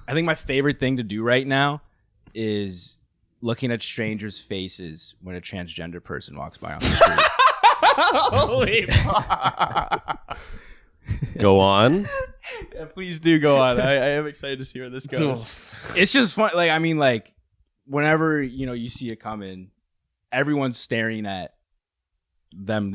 I think my favorite thing to do right now is looking at strangers' faces when a transgender person walks by on the street. Holy fuck. Go on. Yeah, please do go on. I am excited to see where this goes. It's just fun. Like, I mean, like, whenever, you see it coming, everyone's staring at them.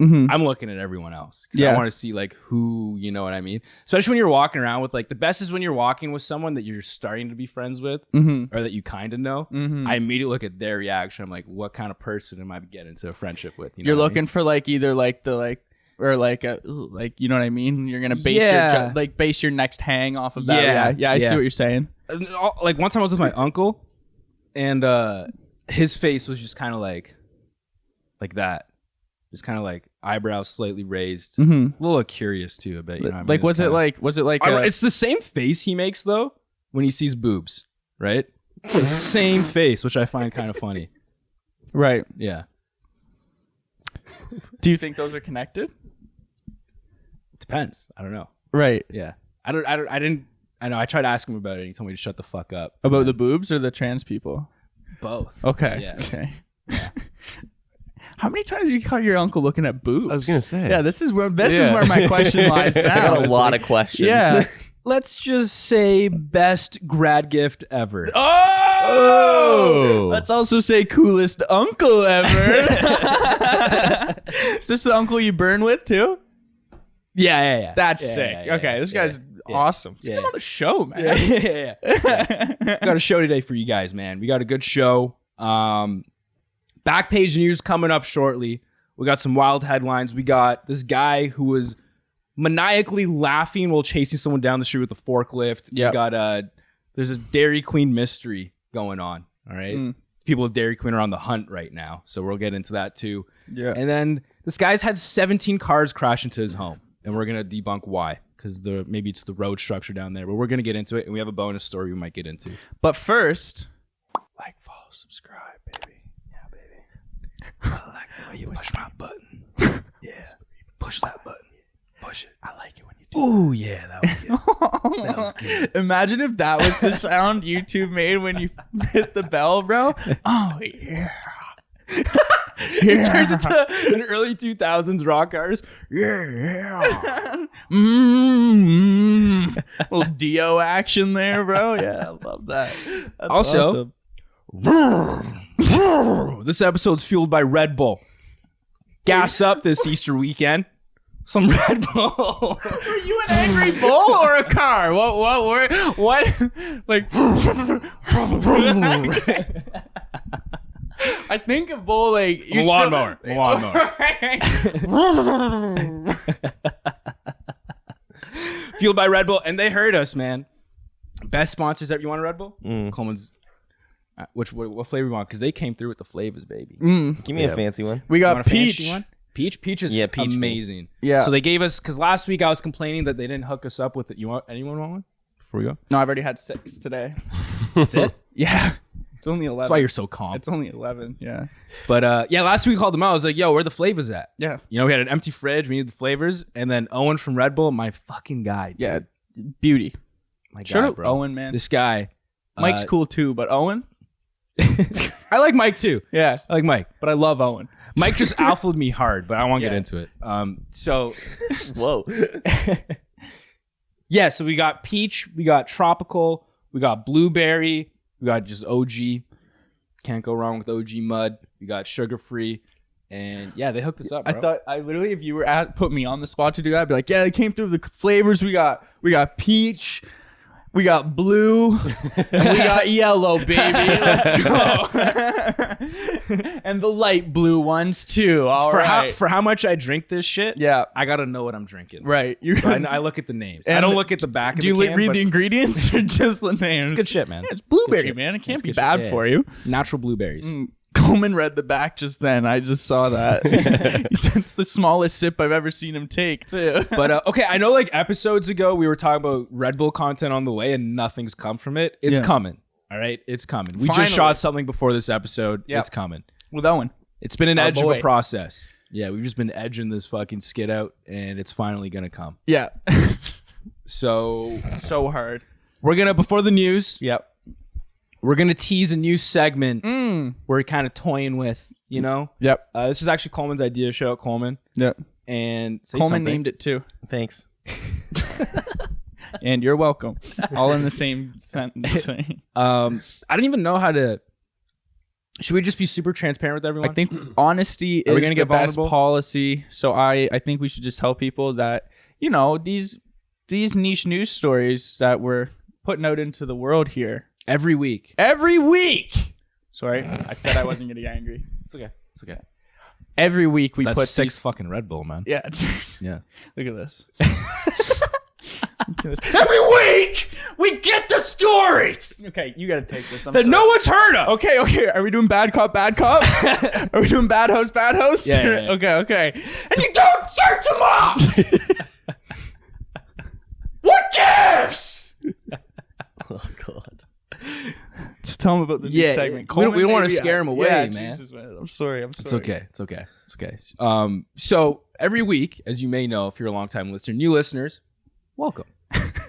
I'm looking at everyone else because I want to see like who, you know what I mean? Especially when you're walking around with like, the best is when you're walking with someone that you're starting to be friends with or that you kind of know. I immediately look at their reaction. I'm like, what kind of person am I getting into a friendship with? You know you're looking for like either like the like or like a like, you know what I mean? You're gonna base base your next hang off of that. Yeah, I see what you're saying. Like one time I was with my uncle, and his face was just kind of like that. Just kind of like eyebrows slightly raised, a little curious too. I bet. You know what I mean? Like, was it like? It's the same face he makes though when he sees boobs, right? The same face, which I find kind of funny. Right. Yeah. Do you think those are connected? It depends. I don't know. Right. Yeah. I know. I tried to ask him about it. And he told me to shut the fuck up. About the boobs or the trans people? Both. Okay. Yeah. Okay. Yeah. How many times have you caught your uncle looking at boobs? I was gonna say. Yeah, this is where my question lies now. I got a lot of questions. Yeah. Let's just say best grad gift ever. Oh! Let's also say coolest uncle ever. Is this the uncle you burn with too? Yeah. That's sick. Okay, this guy's awesome. Let's get him on the show, man. Yeah. We got a show today for you guys, man. We got a good show. Backpage news coming up shortly. We got some wild headlines. We got this guy who was maniacally laughing while chasing someone down the street with a forklift. Yep. We got there's a Dairy Queen mystery going on. All right. People of Dairy Queen are on the hunt right now, so we'll get into that too. Yeah. And then this guy's had 17 cars crash into his home, and we're gonna debunk why. Because maybe it's the road structure down there, but we're gonna get into it, and we have a bonus story we might get into. But first, like, follow, subscribe, baby. I like the way you push my button. Yeah. Push that button. Push it. I like it when you do. Ooh, yeah, that was good. That was good. Imagine if that was the sound YouTube made when you hit the bell, bro. Oh, yeah. It turns into an early 2000s rock artist. Yeah. Little Dio action there, bro. Yeah, I love that. That's also, awesome. This episode's fueled by Red Bull. Gas up this Easter weekend. Some Red Bull. Were you an angry bull or a car? What? Like, I think of bull like a lawnmower. Fueled by Red Bull, and they heard us, man. Best sponsors ever. You want a Red Bull? Coleman's. What flavor you want? Because they came through with the flavors, baby. Give me a fancy one. We got peach. Peach is peach amazing. Yeah. So they gave us, because last week I was complaining that they didn't hook us up with it. Anyone want one before we go? No, I've already had 6 today. That's it? Yeah. It's only 11. That's why you're so calm. It's only 11. Yeah. But last week we called them out. I was like, yo, where are the flavors at? Yeah. We had an empty fridge. We needed the flavors. And then Owen from Red Bull, my fucking guy. Dude. Yeah. Beauty. My Shout guy, out bro. Owen, man. This guy. Mike's cool too, but Owen? I like Mike too. Yeah. I like Mike. But I love Owen. Mike just alphaed me hard, but I won't get into it. So Whoa. yeah, so we got peach, we got tropical, we got blueberry, we got just OG. Can't go wrong with OG mud. We got sugar free. And yeah, they hooked us up, bro. I thought literally if you were put me on the spot to do that, I'd be like, yeah, they came through the flavors. We got peach, we got blue, and we got yellow, baby. Let's go. And the light blue ones too. For how much I drink this shit, yeah, I gotta know what I'm drinking. Right. So I look at the names. I don't look at the back of the can. Do you read the ingredients or just the names? It's good shit, man. Yeah, it's blueberry, man. It can't be bad for you. Natural blueberries. Coleman read the back just then. I just saw that. It's the smallest sip I've ever seen him take, too. But okay, I know like episodes ago we were talking about Red Bull content on the way and nothing's come from it. It's coming. All right? It's coming. We just shot something before this episode. Yep. It's coming. With Owen. It's been an edge of a process. Yeah, we've just been edging this fucking skid out and it's finally going to come. Yeah. So hard. we're gonna before the news. Yep. We're gonna tease a new segment. We're kind of toying with, you know. Yep. This is actually Coleman's idea. Shout out Coleman. Yep. And Coleman named it too. Thanks. And you're welcome. All in the same sentence. I don't even know how to. Should we just be super transparent with everyone? I think honesty is gonna the get best vulnerable? policy. So I think we should just tell people that, you know, these niche news stories that we're putting out into the world here every week. every week. Sorry, I said I wasn't gonna get angry. It's okay. It's okay. Every week we That's put 6 these. fucking Red Bull, man. Yeah. Yeah. Look at this. Every week we get the stories. Okay, you gotta take this. That no one's heard of. Okay. Are we doing bad cop, bad cop? Are we doing bad host, bad host? Yeah. Okay. And you don't search them up. What gives? Oh God. Just tell them about the new Yeah, segment. we don't want to maybe- scare them away, yeah, man. Jesus, man. I'm sorry. It's okay. It's okay. It's okay. So every week, as you may know, if you're a long-time listener, new listeners, welcome.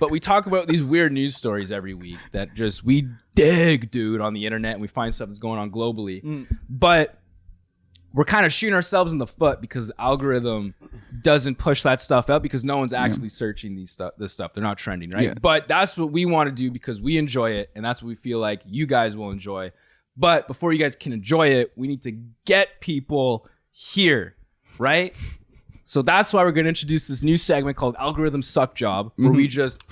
But we talk about these weird news stories every week that just we dig, dude, on the internet, and we find stuff that's going on globally. But we're kind of shooting ourselves in the foot because the algorithm doesn't push that stuff out because no one's actually searching this stuff. They're not trending, right? Yeah. But that's what we want to do because we enjoy it, and that's what we feel like you guys will enjoy. But before you guys can enjoy it, we need to get people here, right? So that's why we're going to introduce this new segment called Algorithm Suck Job, where we just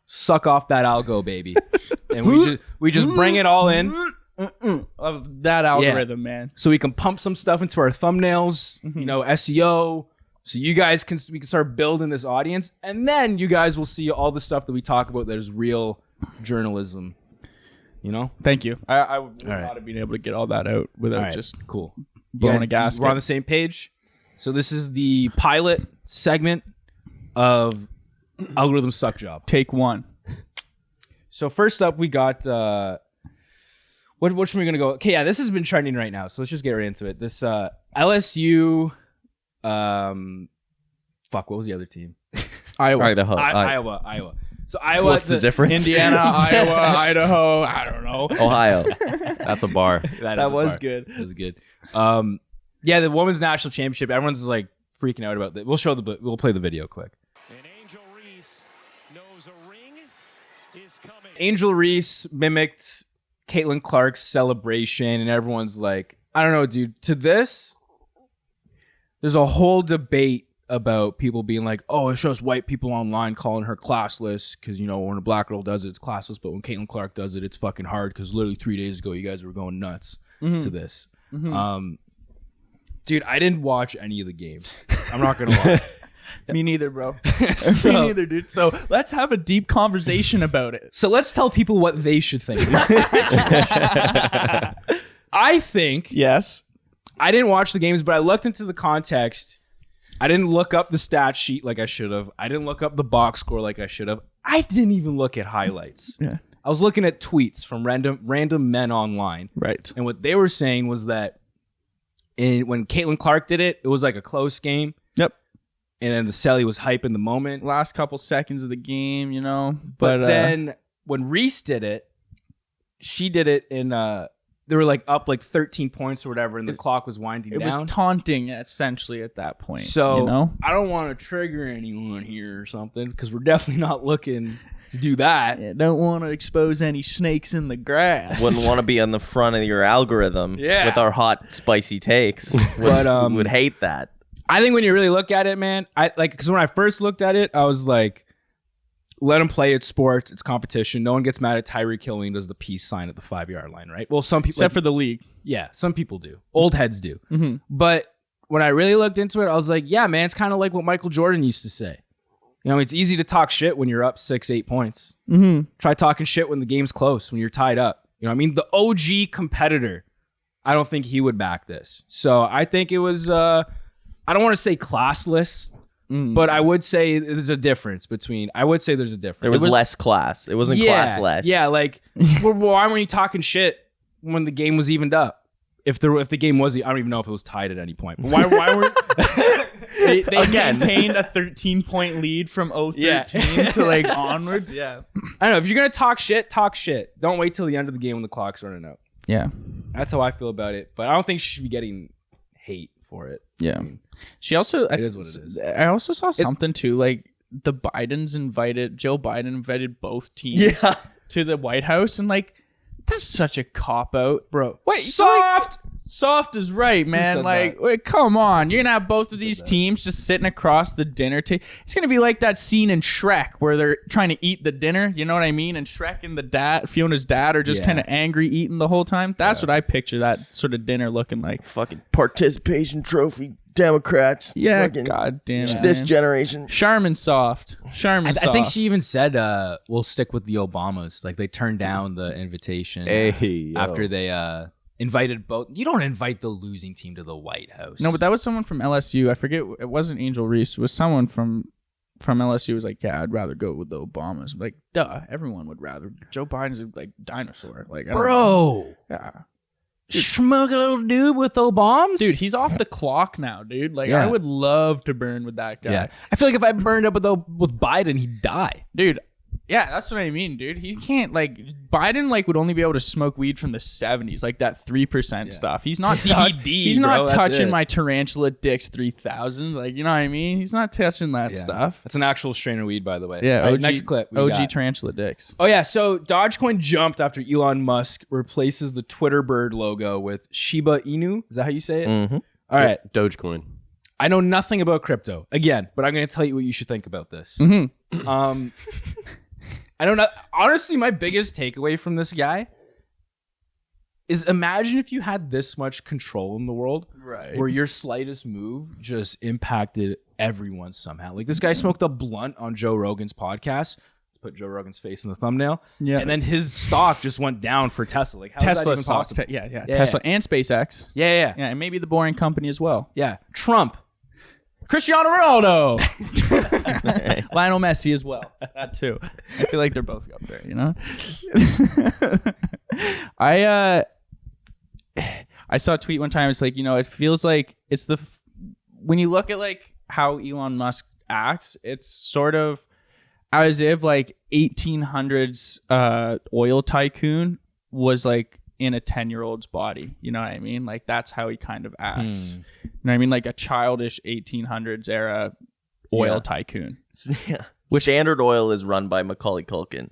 suck off that algo, baby. And we just bring it all in. Of that algorithm, man. So we can pump some stuff into our thumbnails, you know, SEO. So we can start building this audience. And then you guys will see all the stuff that we talk about that is real journalism. You know? Thank you. I would All right. not have been able to get all that out without All right, just cool. blowing You guys- a gasket. We're on the same page. So this is the pilot segment of Algorithm Suck Job. Take one. So first up, we got which one are we gonna go? Okay, yeah, this has been trending right now. So let's just get right into it. This LSU, what was the other team? Iowa. Idaho. Iowa. So Iowa. What's the difference? Indiana, Iowa, Idaho. I don't know. Ohio. That's a bar. That was good. That was good. Yeah, the women's national championship. Everyone's like freaking out about that. We'll play the video quick. And Angel Reese knows a ring is coming. Angel Reese mimicked Caitlin Clark's celebration, and everyone's like, I don't know, dude. To this, there's a whole debate about people being like, oh, it shows white people online calling her classless because, you know, when a black girl does it, it's classless, but when Caitlin Clark does it, it's fucking hard because literally 3 days ago, you guys were going nuts to this. Dude, I didn't watch any of the games. I'm not going to lie. Me neither, bro. So- Me neither, dude. So let's have a deep conversation about it. So let's tell people what they should think. I think Yes. I didn't watch the games, but I looked into the context. I didn't look up the stat sheet like I should have. I didn't look up the box score like I should have. I didn't even look at highlights. Yeah. I was looking at tweets from random men online. Right. And what they were saying was that when Caitlin Clark did it, it was like a close game. Yep. And then the Selly was hype in the moment. Last couple seconds of the game, you know. But then when Reese did it, she did it in they were like up like 13 points or whatever, and the clock was winding it down. was taunting essentially at that point. So you know? I don't want to trigger anyone here or something because we're definitely not looking to do that. Yeah, don't want to expose any snakes in the grass. Wouldn't want to be on the front of your algorithm Yeah. with our hot, spicy takes. But would hate that. I think when you really look at it, man, because when I first looked at it, I was like, let them play. It's sports. It's competition. No one gets mad at Tyreek Hill when he does the peace sign at the 5-yard line, right? Well, some people, Except for the league. yeah, some people do. Old heads do. Mm-hmm. But when I really looked into it, I was like, yeah, man, it's kind of like what Michael Jordan used to say. You know, it's easy to talk shit when you're up 6-8 points. Mm-hmm. Try talking shit when the game's close, when you're tied up. You know what I mean? The OG competitor, I don't think he would back this. So I think it was, I don't want to say classless, but I would say there's a difference between, there's a difference. There was less class. It wasn't class less. Yeah, like, why weren't you talking shit when the game was evened up? if the game was, I don't even know if it was tied at any point. But why were they maintained a 13-point lead from 0-13 to like onwards. Yeah. I don't know. If you're gonna talk shit, talk shit. Don't wait till the end of the game when the clock's running out. Yeah. That's how I feel about it. But I don't think she should be getting hate for it. Yeah. I mean, she also it is what it is. I also saw something too, like Joe Biden invited both teams to the White House, and like that's such a cop out, bro. Wait, soft is right, man. Like, wait, come on. You're gonna have both of these teams just sitting across the dinner table. It's gonna be like that scene in Shrek where they're trying to eat the dinner. You know what I mean? And Shrek and Fiona's dad are just kind of angry eating the whole time. That's what I picture that sort of dinner looking like. Fucking participation trophy Democrats. Yeah, fucking god damn it. This generation. Charmin soft. I think she even said, we'll stick with the Obamas. Like, they turned down the invitation after they invited both. You don't invite the losing team to the White House. No, but that was someone from LSU. I forget. It wasn't Angel Reese. It was someone from LSU. It was like, yeah, I'd rather go with the Obamas. I'm like, duh, everyone would rather. Joe Biden's a like dinosaur. Like, bro. Yeah. Smoke a little dude with Obama? Dude, he's off the clock now, dude. Like, I would love to burn with that guy. Yeah. I feel like if I burned up with Biden, he'd die. Dude, yeah, that's what I mean, dude. He can't, like, Biden, like, would only be able to smoke weed from the 70s, like that 3% stuff. He's not he's not touching my Tarantula Dix 3000. Like, you know what I mean? He's not touching that stuff. That's an actual strain of weed, by the way. Yeah, right, OG, next clip. OG Tarantula Dix. Oh, yeah. So Dogecoin jumped after Elon Musk replaces the Twitter bird logo with Shiba Inu. Is that how you say it? Mm-hmm. All right. Dogecoin. I know nothing about crypto, again, but I'm going to tell you what you should think about this. Mm-hmm. I don't know. Honestly, my biggest takeaway from this guy is imagine if you had this much control in the world, right? Where your slightest move just impacted everyone somehow. Like this guy smoked a blunt on Joe Rogan's podcast. Let's put Joe Rogan's face in the thumbnail. Yeah. And then his stock just went down for Tesla. Like how Tesla is that even stock, possible? yeah. Tesla and SpaceX. Yeah. And maybe the Boring Company as well. Yeah. Trump. Cristiano Ronaldo. Lionel Messi as well. That too. I feel like they're both up there, you know? I saw a tweet one time. It's like, you know, it feels like it's when you look at like how Elon Musk acts, it's sort of as if like 1800s oil tycoon was like in a 10-year-old's body. You know what I mean? Like that's how he kind of acts. You know what I mean? Like a childish 1800s era oil tycoon. Yeah. Standard Oil is run by Macaulay Culkin.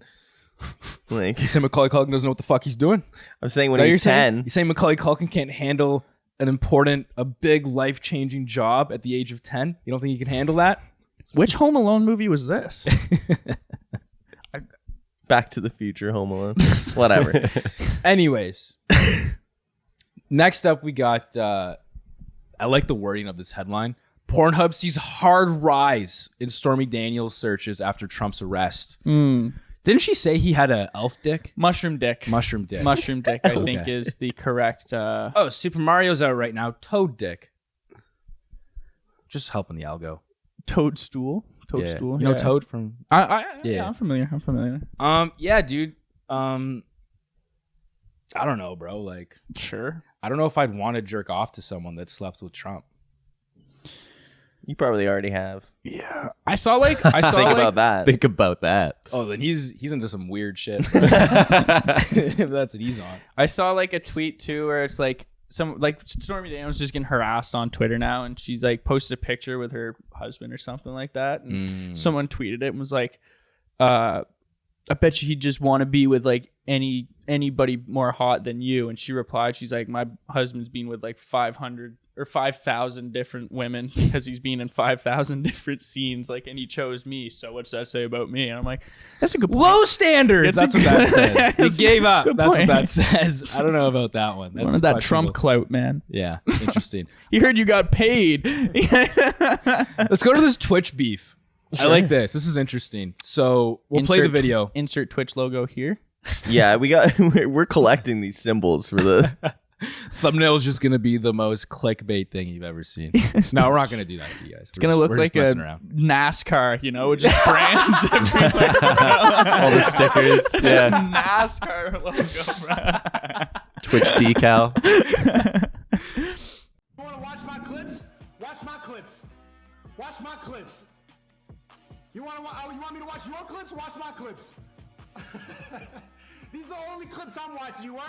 Like, you say Macaulay Culkin doesn't know what the fuck he's doing? I'm saying when he's 10. You saying Macaulay Culkin can't handle a big life-changing job at the age of 10? You don't think he can handle that? Which Home Alone movie was this? Back to the Future, Home Alone. Whatever. Anyways. Next up, we got... I like the wording of this headline. Pornhub sees hard rise in Stormy Daniels' searches after Trump's arrest. Didn't she say he had a elf dick? Mushroom dick. Mushroom dick. Mushroom dick, I think, is the correct... Oh, Super Mario's out right now. Toad dick. Just helping the algo. Toadstool. Toadstool. You know Toad from... Yeah, I'm familiar. Yeah, dude. I don't know, bro. Like, sure. I don't know if I'd want to jerk off to someone that slept with Trump. You probably already have. Yeah. I saw think about that. Think about that. Oh, then he's into some weird shit. If that's what he's on. I saw like a tweet too where it's like Stormy Daniels just getting harassed on Twitter now, and she's like posted a picture with her husband or something like that, and someone tweeted it and was like, I bet you he'd just want to be with like anybody more hot than you. And she replied, she's like, my husband's been with like 500 or 5,000 different women because he's been in 5,000 different scenes, like, and he chose me. So what's that say about me? And I'm like, that's a good point. Low standards. That's what that says. He gave up. That's point. what that says. I don't know about that one. That's that Trump clout, man. Yeah, interesting. You heard you got paid. Let's go to this Twitch beef. Sure. I like this. This is interesting. So we'll play the video. Insert Twitch logo here. Yeah, we're collecting these symbols for the thumbnail. Is just gonna be the most clickbait thing you've ever seen. No, we're not gonna do that to you guys. It's gonna look like a NASCAR, you know, with just brands everywhere. All the stickers. Yeah. NASCAR logo, bro. Twitch decal. You want to watch my clips? Watch my clips. Watch my clips. You want me to watch your clips? Watch my clips. These are the only clips I'm watching. You were?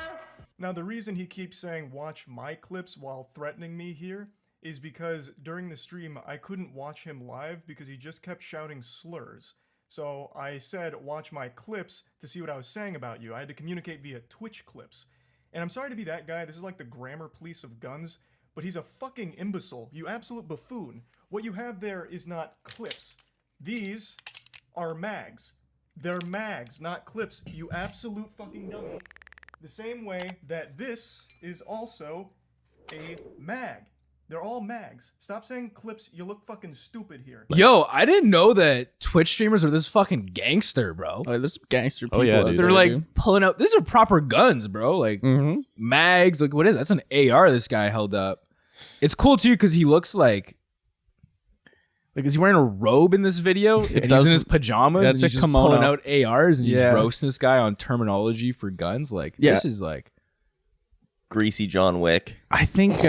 Now, the reason he keeps saying watch my clips while threatening me here is because during the stream, I couldn't watch him live because he just kept shouting slurs. So I said watch my clips to see what I was saying about you. I had to communicate via Twitch clips. And I'm sorry to be that guy. This is like the grammar police of guns. But he's a fucking imbecile. You absolute buffoon. What you have there is not clips. These are mags. They're mags, not clips. You absolute fucking dummy. The same way that this is also a mag. They're all mags. Stop saying clips. You look fucking stupid here. Yo, I didn't know that Twitch streamers are this fucking gangster, bro. Oh, there's gangster people. Oh, yeah, out dude. They're there, like dude. pulling out. These are proper guns, bro. Like mags. Like what is that? That's an AR this guy held up. It's cool too because he looks like is he wearing a robe in this video? And he's in his pajamas. Yeah, and it's he's a just kimono. pulling out ARs and he's Yeah. roasting this guy on terminology for guns. Like Yeah. this is like Greasy John Wick. I think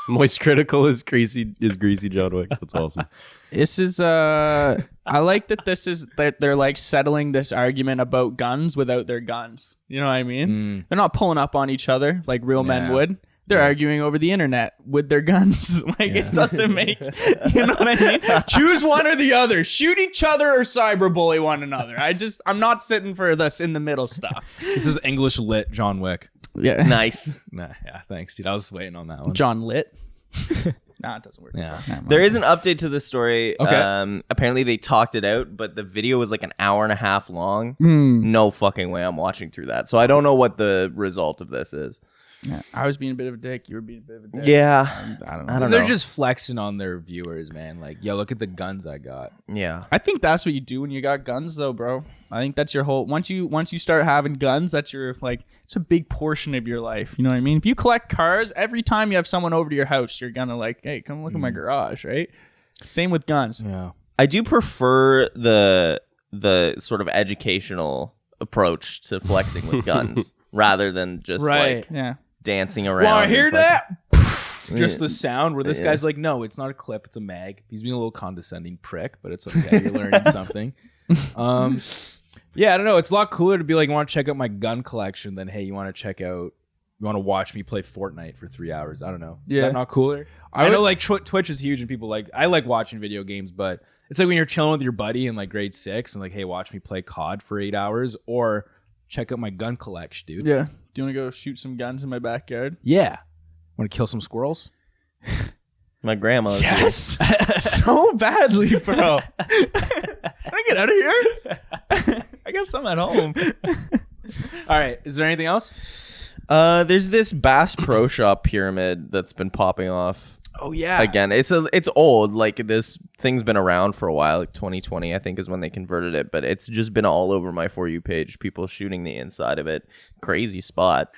Moist Critical is greasy John Wick. That's awesome. this is I like that they're like settling this argument about guns without their guns. You know what I mean? They're not pulling up on each other like real men Yeah. would. They're arguing over the internet with their guns. Like it doesn't make, you know what I mean? Choose one or the other. Shoot each other or cyberbully one another. I'm not sitting for this in the middle stuff. this is English lit John Wick. Yeah. Nice. Nah, yeah, thanks, dude. I was waiting on that one. John Lit. Nah, it doesn't work. Yeah. There is an update to this story. Okay. Apparently they talked it out, but the video was like an hour and a half long. No fucking way I'm watching through that. So I don't know what the result of this is. Yeah, I was being a bit of a dick. You were being a bit of a dick. Yeah. I don't know. I don't They're know. just flexing on their viewers, man. Like, yo, look at the guns I got. Yeah. I think that's what you do when you got guns, though, bro. I think that's your whole. Once you start having guns, that's your like. It's a big portion of your life. You know what I mean? If you collect cars, every time you have someone over to your house, you're gonna like, hey, come look at my garage, right? Same with guns. Yeah. I do prefer the sort of educational approach to flexing with guns rather than just like Yeah. dancing around. Want to and hear fucking- that? Just the sound where this Yeah. guy's like, no, it's not a clip, it's a mag. He's being a little condescending prick, but it's okay. You're learning something. Yeah, I don't know. It's a lot cooler to be like, you want to check out my gun collection than, hey, you want to watch me play Fortnite for 3 hours. I don't know. Yeah. Is that not cooler? I know like Twitch is huge and people like, I like watching video games, but it's like when you're chilling with your buddy in like grade 6 and like, hey, watch me play COD for 8 hours or check out my gun collection, dude. Yeah. Do you want to go shoot some guns in my backyard? Yeah. Want to kill some squirrels? My grandma. Yes. So badly, bro. Can I get out of here? I got some at home. All right. Is there anything else? There's this Bass Pro Shop pyramid that's been popping off. Oh yeah. Again, it's old. Like this thing's been around for a while. Like 2020, I think, is when they converted it. But it's just been all over my For You page. People shooting the inside of it. Crazy spot.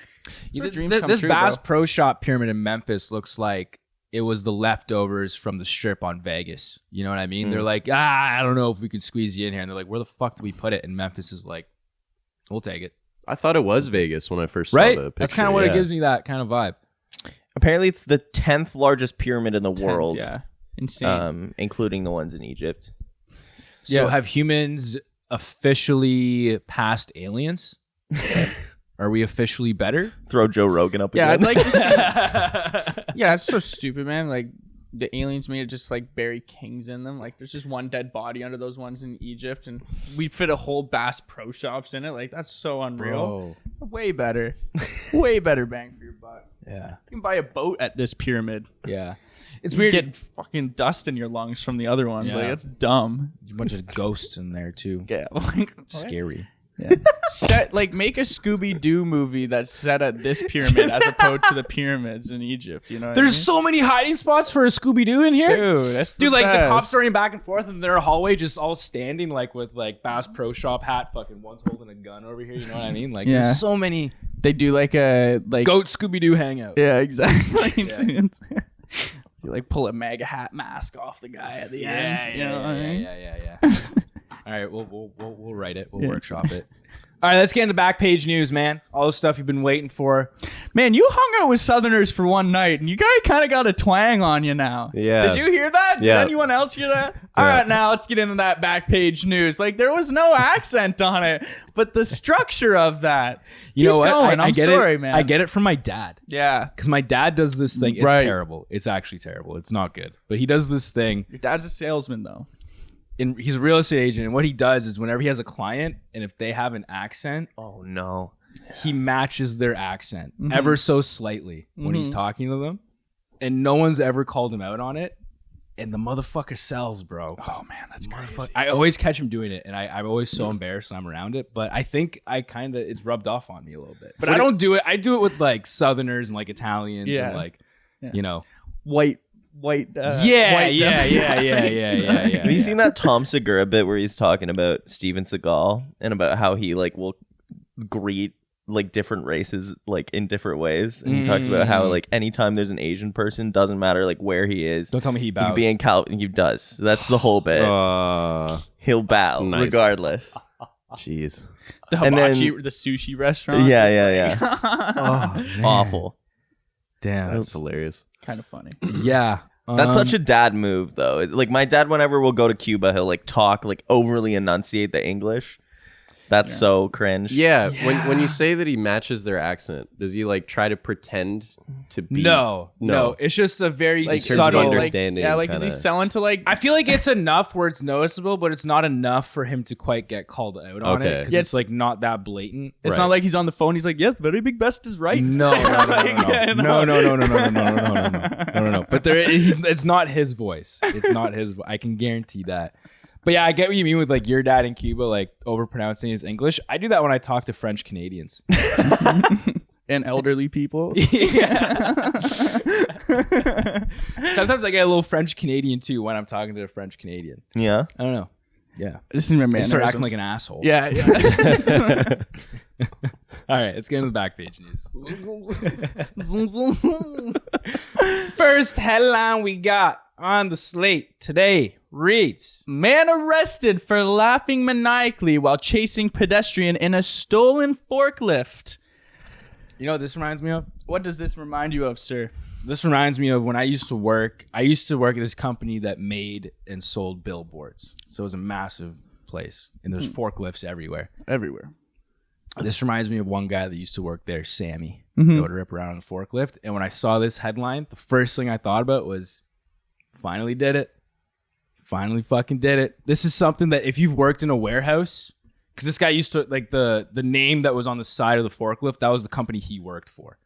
This Bass Pro Shop pyramid in Memphis looks like it was the leftovers from the strip on Vegas. You know what I mean? They're like, I don't know if we can squeeze you in here. And they're like, where the fuck do we put it? And Memphis is like, we'll take it. I thought it was Vegas when I first saw Right? the picture. That's kind of what yeah. it gives me, that kind of vibe. Apparently, it's the 10th largest pyramid in the world. Yeah. Insane. Including the ones in Egypt. So have humans officially passed aliens? Are we officially better? Throw Joe Rogan up Yeah, again. I'd like to see. Yeah, it's so stupid, man. Like the aliens made it just like bury kings in them. Like there's just one dead body under those ones in Egypt, and we fit a whole Bass Pro Shops in it. Like that's so unreal. Way better, way better bang for your buck. Yeah. You can buy a boat at this pyramid. Yeah. It's You weird. get fucking dust in your lungs from the other ones. Yeah. Like it's dumb. There's a bunch of ghosts in there too. Yeah, like Scary. make a Scooby-Doo movie that's set at this pyramid as opposed to the pyramids in Egypt. You know, what I There's mean? so many hiding spots for a Scooby-Doo in here. Dude, that's Dude, like the best. cops running back and forth in their hallway, just all standing like with like Bass Pro Shop hat, fucking one's holding a gun over here. You know what I mean? Like, Yeah. there's so many They do like a like goat Scooby-Doo hangout. Yeah, exactly. You like pull a MAGA hat mask off the guy at the end. You know what I mean? yeah. All right, we'll write it. We'll workshop it. All right, let's get into Backpage news, man. All the stuff you've been waiting for. Man, you hung out with Southerners for one night, and you guys kind of got a twang on you now. Yeah. Did you hear that? Yeah. Did anyone else hear that? All right, now let's get into that Backpage news. Like, there was no accent on it, but the structure of that. You know what? Going. I'm get sorry, it. man. I get it from my dad. Yeah. Because my dad does this thing. It's Right. terrible. It's actually terrible. It's not good. But he does this thing. Your dad's a salesman, though. And he's a real estate agent. And what he does is whenever he has a client, and if they have an accent, Oh no. he matches their accent ever so slightly when he's talking to them. And no one's ever called him out on it. And the motherfucker sells, bro. Oh, man, that's crazy. I always catch him doing it, and I'm always so embarrassed when I'm around it. But I think it's rubbed off on me a little bit. But I don't do it. I do it with like Southerners and like Italians and like, you know, White. yeah. Have you seen that Tom Segura bit where he's talking about Steven Seagal and about how he like will greet like different races like in different ways, and he talks about how like anytime there's an Asian person, doesn't matter like where he is. Don't tell me he He bows. could be in he does. That's the whole bit. He'll bow Nice. regardless. Jeez. The And then- hibachi, the sushi restaurant. Yeah. Oh, man. Awful. Damn. That's hilarious. Kind of funny. Yeah. That's such a dad move, though. Like my dad, whenever we'll go to Cuba, he'll like talk, like overly enunciate the English. That's so cringe. Yeah. When you say that he matches their accent, does he like try to pretend to be? No. It's just a very Like, subtle. under- Like, understanding, yeah, like is he kinda. selling to like? I feel like it's enough where it's noticeable, but it's not enough for him to quite get called out on it. Okay. Because Yeah, it's like not that blatant. It's Right. not like he's on the phone. He's like, yes, very big best is right. No. But it's not his voice. It's not his. I can guarantee that. But yeah, I get what you mean with like your dad in Cuba, like overpronouncing his English. I do that when I talk to French Canadians. And elderly people. Sometimes I get a little French Canadian too when I'm talking to a French Canadian. Yeah. I don't know. Yeah. I just remember I start acting like an asshole. Yeah. All right, let's get into the Backpage news. First headline we got on the slate today reads: Man arrested for laughing maniacally while chasing pedestrian in a stolen forklift. You know what this reminds me of? What does this remind you of, sir? This reminds me of when I used to work. I used to work at this company that made and sold billboards. So it was a massive place, and there's forklifts everywhere. Everywhere. This reminds me of one guy that used to work there, Sammy, that would rip around on a forklift. And when I saw this headline, the first thing I thought about was, finally did it. Finally fucking did it. This is something that if you've worked in a warehouse, because this guy used to, like the name that was on the side of the forklift, that was the company he worked for.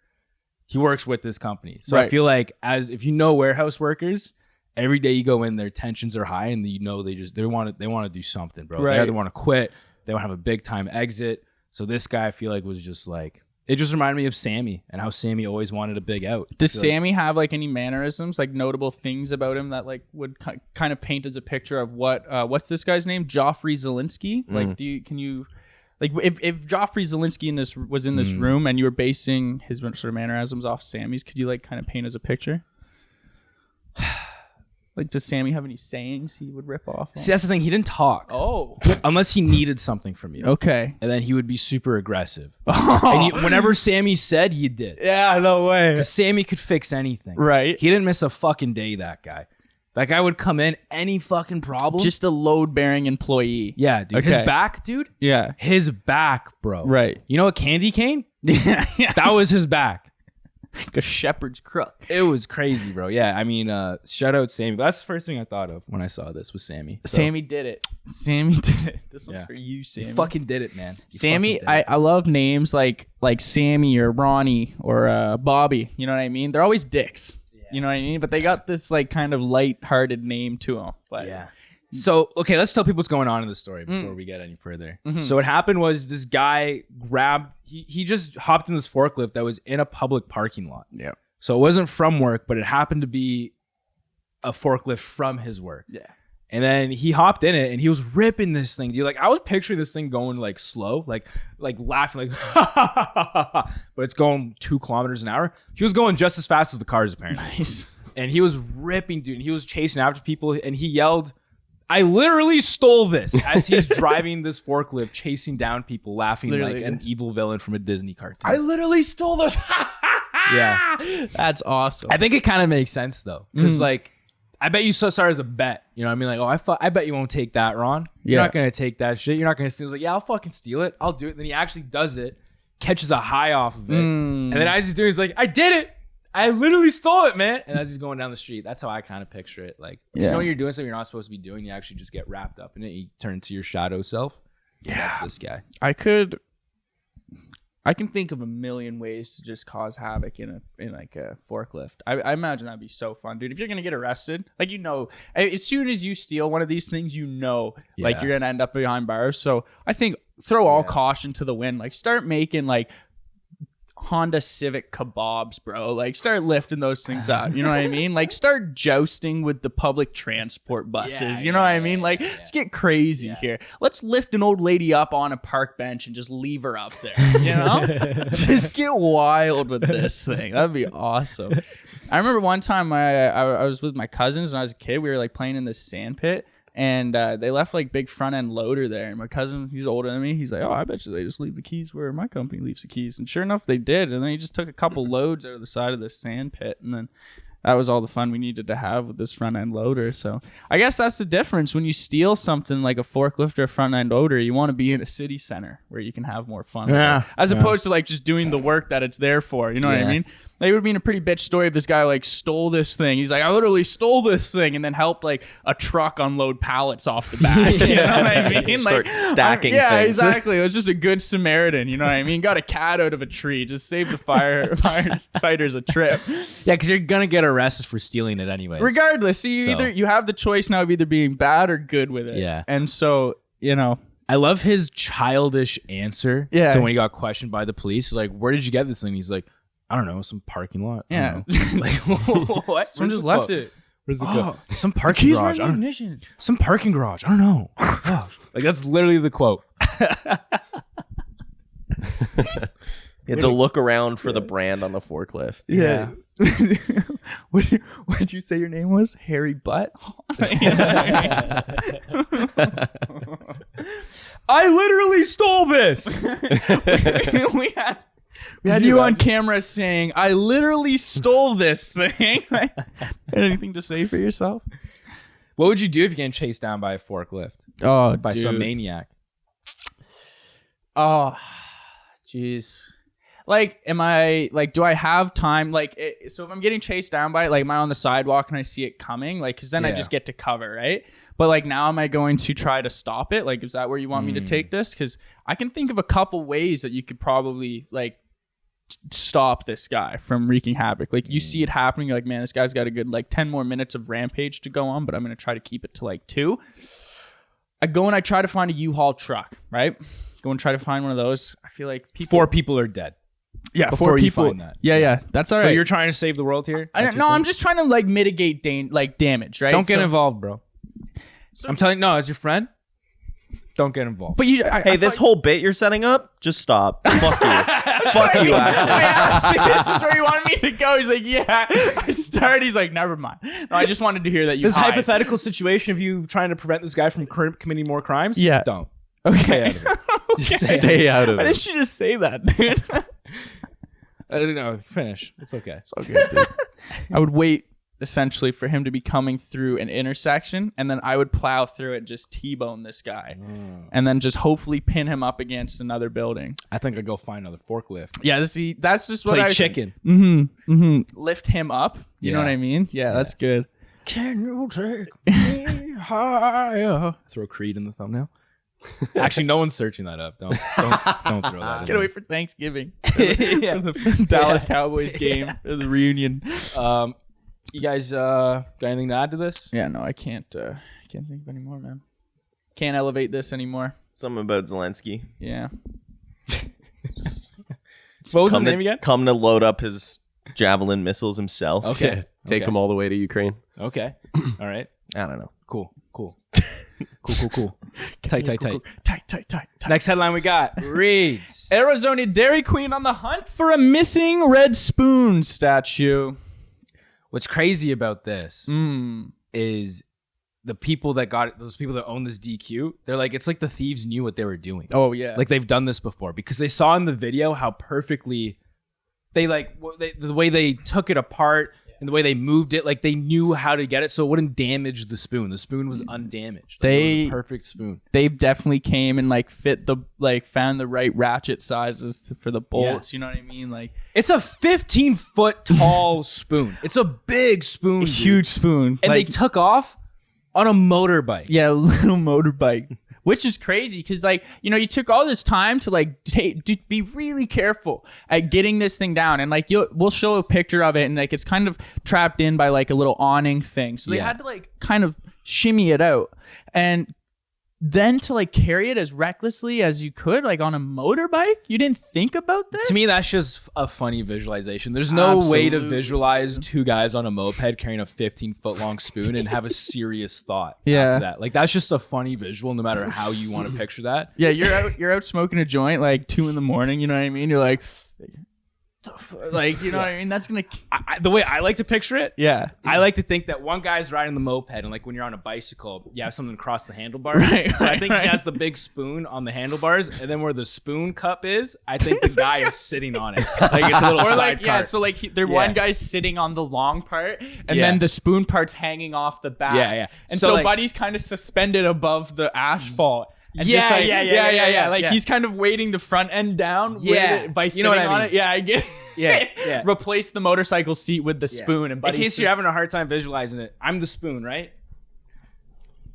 He works with this company. So I Right. feel like if you know warehouse workers, every day you go in, their tensions are high, and you know they want to do something, bro. Right. They either want to quit, they want to have a big time exit. So this guy, I feel like, was just like, it just reminded me of Sammy and how Sammy always wanted a big out. Does I feel like- Sammy have like any mannerisms, like notable things about him that like would kind of paint as a picture of what's this guy's name? Joffrey Zelensky? Like, can you like if Joffrey Zelensky was in this room and you were basing his sort of mannerisms off Sammy's, could you like kind of paint as a picture? Like, does Sammy have any sayings he would rip off on? See, that's the thing. He didn't talk. Oh, Unless he needed something from you. okay. And then he would be super aggressive. And whenever Sammy said, you did. Yeah, no way. Because Sammy could fix anything. Right. He didn't miss a fucking day, that guy. That guy would come in, any fucking problem. Just a load-bearing employee. yeah, dude. Okay. His back, dude. Yeah. His back, bro. Right. You know a candy cane? Yeah. That was his back. Like a shepherd's crook. It was crazy, bro. Yeah, I mean, shout out Sammy. That's the first thing I thought of when I saw this was Sammy. So, Sammy did it. Sammy did it. This one's Yeah. for you, Sammy. you fucking did it, man. You Sammy, fucking did it. I love names like Sammy or Ronnie or Bobby. You know what I mean? They're always dicks. You know what I mean? But they got this like kind of light-hearted name to them. But Yeah. So, okay, let's tell people what's going on in the story before we get any further. So what happened was this guy he just hopped in this forklift that was in a public parking lot. Yeah. So it wasn't from work, but it happened to be a forklift from his work. Yeah. And then he hopped in it and he was ripping this thing, dude. Like, I was picturing this thing going like slow, like laughing, like, but it's going 2 kilometers an hour. He was going just as fast as the cars, apparently. Nice. And he was ripping, dude. And he was chasing after people and he yelled I literally stole this as he's driving this forklift, chasing down people, laughing like an evil villain from a Disney cartoon. I literally stole this. Yeah. That's awesome. I think it kind of makes sense though. Because like, I bet you started as a bet. You know what I mean? Like, I bet you won't take that, Ron. You're not going to take that shit. You're not going to steal. He's like, yeah, I'll fucking steal it. I'll do it. And then he actually does it, catches a high off of it. And then as he's doing, he's like, I did it. I literally stole it, man. And as he's going down the street, that's how I kind of picture it. Like, you know, you're doing something you're not supposed to be doing. You actually just get wrapped up in it. You turn into your shadow self. Yeah. That's this guy. I can think of a million ways to just cause havoc in like a forklift. I imagine that'd be so fun, dude. If you're gonna get arrested, like, you know, as soon as you steal one of these things, you know, like, you're gonna end up behind bars. So I think throw all caution to the wind. Like, start making like Honda Civic kebabs, bro. Like, start lifting those things up. You know what I mean? Like, start jousting with the public transport buses. You know what I mean? Like, let's get crazy here. Let's lift an old lady up on a park bench and just leave her up there. You know? Just get wild with this thing. That'd be awesome. I remember one time I was with my cousins when I was a kid. We were like playing in this sand pit. And they left like big front end loader there. And my cousin, he's older than me. He's like, oh, I bet you they just leave the keys where my company leaves the keys. And sure enough, they did. And then he just took a couple loads out of the side of this sand pit. And then that was all the fun we needed to have with this front end loader. So I guess that's the difference. When you steal something like a forklift or a front end loader, you want to be in a city center where you can have more fun. Yeah. As opposed to like just doing the work that it's there for. You know what I mean? Like, it would be a pretty bitch story if this guy like stole this thing. He's like, I literally stole this thing, and then helped like a truck unload pallets off the back. You know what I mean? Start like stacking yeah, things. exactly. It was just a good Samaritan. You know what I mean? Got a cat out of a tree. Just saved the firefighters a trip. Yeah, because you're gonna get arrested for stealing it anyways. Regardless, so you have the choice now of either being bad or good with it. Yeah. And so, you know, I love his childish answer. Yeah. So when he got questioned by the police, like, where did you get this thing? He's like, I don't know, some parking lot. Yeah. Like, what? Someone just left it. Where's the quote? Some parking garage. Some parking garage. I don't know. Like, that's literally the quote. You had to look around for the brand on the forklift. Yeah. What did you say your name was? Harry Butt? I literally stole this. We had you on camera saying, I literally stole this thing. Anything to say for yourself? What would you do if you're getting chased down by a forklift? Oh, by some maniac? Oh, jeez. Like, am I, like, do I have time? Like, so if I'm getting chased down by it, like, am I on the sidewalk and I see it coming? Like, because then I just get to cover, right? But, like, now am I going to try to stop it? Like, is that where you want me to take this? Because I can think of a couple ways that you could probably, like, stop this guy from wreaking havoc. Like, you see it happening, you're like, man, this guy's got a good, like, 10 more minutes of rampage to go on, but I'm going to try to keep it to, like, 2. I go and I try to find a U-Haul truck, right? Go and try to find one of those. I feel like 4 people are dead. Yeah, before 4 you people. Find that. Yeah, that's all right. So you're trying to save the world here? I'm just trying to, like, mitigate damage, right? Don't get involved, bro. I'm telling you, no, as your friend, don't get involved. But hey, this whole bit you're setting up, just stop. Fuck you. Fuck you, actually. I asked him, this is where you wanted me to go. He's like, yeah. I started. He's like, never mind. No, I just wanted to hear that you This hypothetical situation of you trying to prevent this guy from committing more crimes? Yeah. Don't. Okay. Stay out of it. Just stay out of Why it. didn't you just say that, dude? I don't know. Finish. It's okay. It's all good, dude. I would wait, essentially, for him to be coming through an intersection, and then I would plow through it, just T-bone this guy, and then just hopefully pin him up against another building. I think I'd go find another forklift. Yeah, that's just what Play chicken. Lift him up. You know what I mean? Yeah, that's good. Can you take me higher? Throw Creed in the thumbnail. Actually, no one's searching that up. Don't throw that. Get away for Thanksgiving. For the Dallas Cowboys game, for the reunion. You guys got anything to add to this? Yeah, no, I can't think of any more, man. Can't elevate this anymore. Something about Zelensky. Yeah. What was his name again? Come to load up his Javelin missiles himself. Okay. Take them all the way to Ukraine. Okay. All right. I don't know. Cool. Tight. Tight. Next headline we got reads: Arizona Dairy Queen on the hunt for a missing red spoon statue. What's crazy about this is the people that got it, those people that own this DQ, they're like, it's like the thieves knew what they were doing. Oh yeah, like they've done this before because they saw in the video how perfectly the way they took it apart and the way they moved it, like they knew how to get it so it wouldn't damage the spoon. The spoon was undamaged. Like, it was a perfect spoon. They definitely came and like found the right ratchet sizes for the bolts. Yeah. You know what I mean? Like it's a 15-foot tall spoon. It's a big spoon, huge spoon, and they took off on a motorbike. Yeah, a little motorbike. Which is crazy because, like, you know, you took all this time to, like, be really careful at getting this thing down. And, like, we'll show a picture of it, and, like, it's kind of trapped in by, like, a little awning thing. So they had to, like, kind of shimmy it out. And then to, like, carry it as recklessly as you could, like, on a motorbike? You didn't think about this? To me, that's just a funny visualization. There's no way to visualize two guys on a moped carrying a 15-foot long spoon and have a serious thought after that. Like, that's just a funny visual, no matter how you want to picture that. Yeah, you're out smoking a joint, like, 2 a.m, you know what I mean? You're like... Like, you know what I mean? That's gonna the way I like to picture it. Yeah, I like to think that one guy's riding the moped, and like when you're on a bicycle, you have something across the handlebars. So I think he has the big spoon on the handlebars, and then where the spoon cup is, I think the guy is sitting on it. Like it's a little sidecar. Yeah, so like one guy's sitting on the long part, and then the spoon part's hanging off the back. Yeah. And so Buddy's kind of suspended above the asphalt. And yeah. Like he's kind of weighting the front end down by sitting on it. Yeah, I get it. Yeah. Replace the motorcycle seat with the spoon. And in case you're having a hard time visualizing it, I'm the spoon, right?